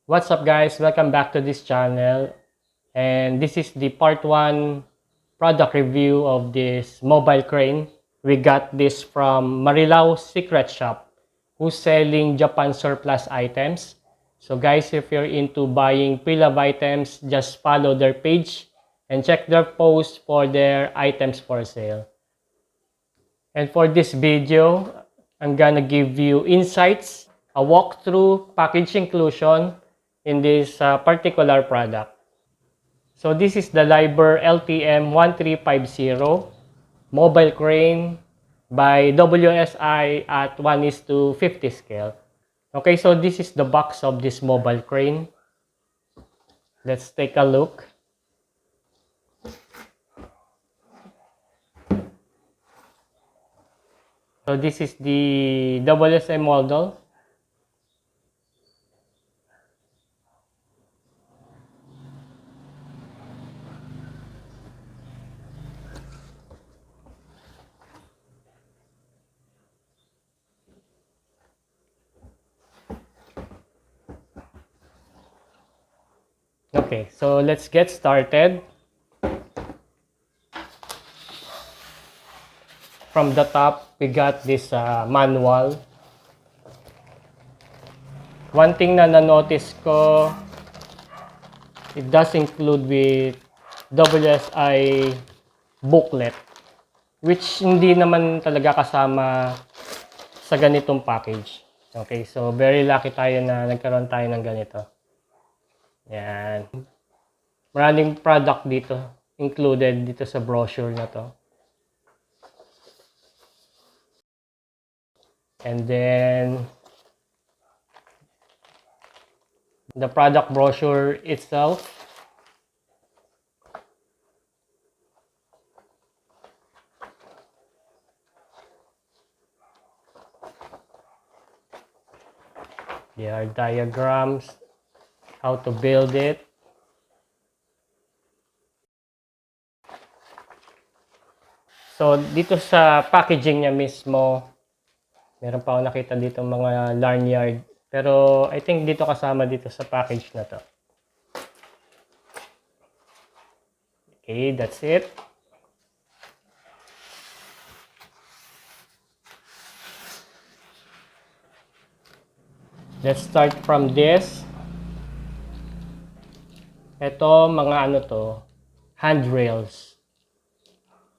What's up guys? Welcome back to this channel. And this is the part 1 product review of this mobile crane. We got this from Marilao Secret Shop, who's selling Japan surplus items. So guys, if you're into buying pre-love items, just follow their page and check their post for their items for sale. And for this video, I'm gonna give you insights, a walkthrough, package inclusion in this particular product. So this is the Liber LTM 1350 mobile crane by WSI at 1:50 scale. Okay, so this is the box of this mobile crane. Let's take a look. So this is the WSI model. Okay, so let's get started. From the top, we got this manual. One thing na na-notice ko, it does include with WSI booklet, which hindi naman talaga kasama sa ganitong package. Okay, so very lucky tayo na nagkaroon tayo ng ganito. Yan. Maraming product dito included dito sa brochure na to. And then the product brochure itself. There are diagrams, how to build it. So, dito sa packaging niya mismo, meron pa ako nakita dito mga lanyard. Pero, I think dito kasama dito sa package na to. Okay, that's it. Let's start from this. Ito, mga ano to, handrails.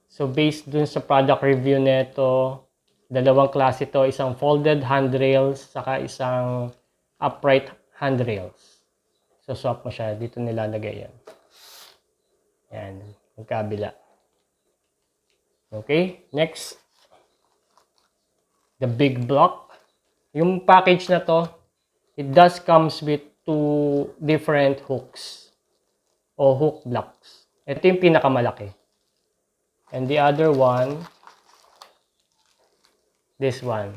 So, based dun sa product review nito, dalawang klase to, isang folded handrails, saka isang upright handrails. So, swap mo siya. Dito nilalagay yan. Yan, magkabila. Okay, next. The big block. Yung package na to, it does comes with 2 different hooks o hook blocks. Ito yung pinakamalaki. And the other one, this one.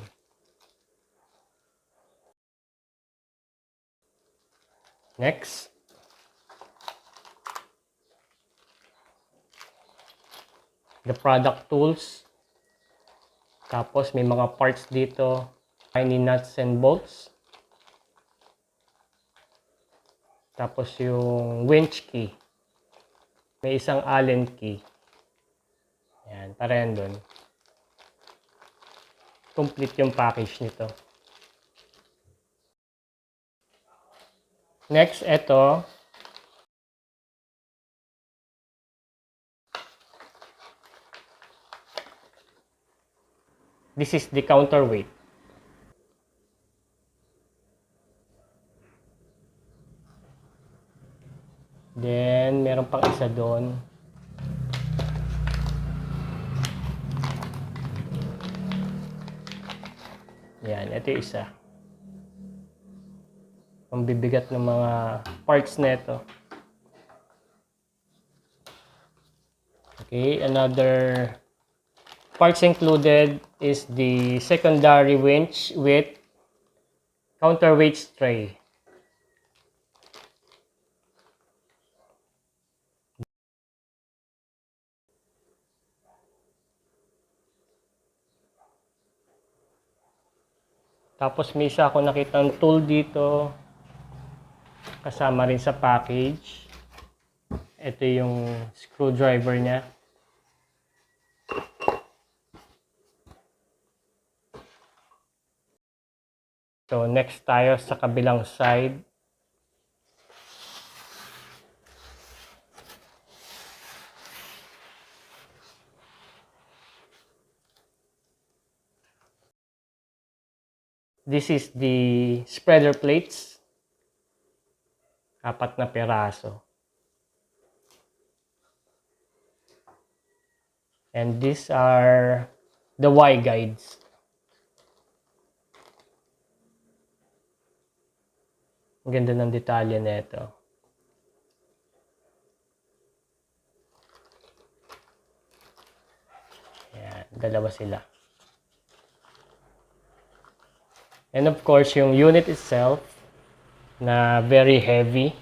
Next. The product tools. Tapos may mga parts dito. Tiny nuts and bolts. Tapos yung winch key. May isang Allen key. Yan, parehan dun. Complete yung package nito. Next, ito. This is the counterweight. Then, meron pang isa doon. Yan, ito yung isa. Ang bibigat ng mga parts nito. Okay, another parts included is the secondary winch with counterweight tray. Tapos may isa ako nakitang tool dito. Kasama rin sa package. Ito yung screwdriver niya. So, next tayo sa kabilang side. This is the spreader plates. 4 na piraso. And these are the Y guides. Ang ganda ng detalye nito. Ayan, dalawa sila. And of course, yung unit itself na very heavy.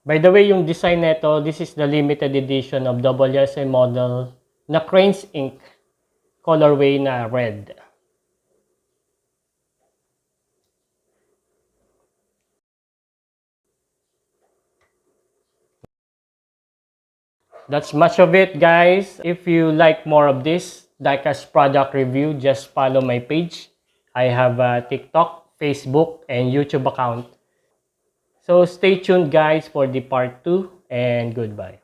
By the way, yung design nito, this is the limited edition of WRC model na Cranes Inc. Colorway na red. That's much of it, guys. If you like more of this diecast product review, just follow my page. I have a TikTok, Facebook, and YouTube account. So stay tuned, guys, for the part 2, and goodbye.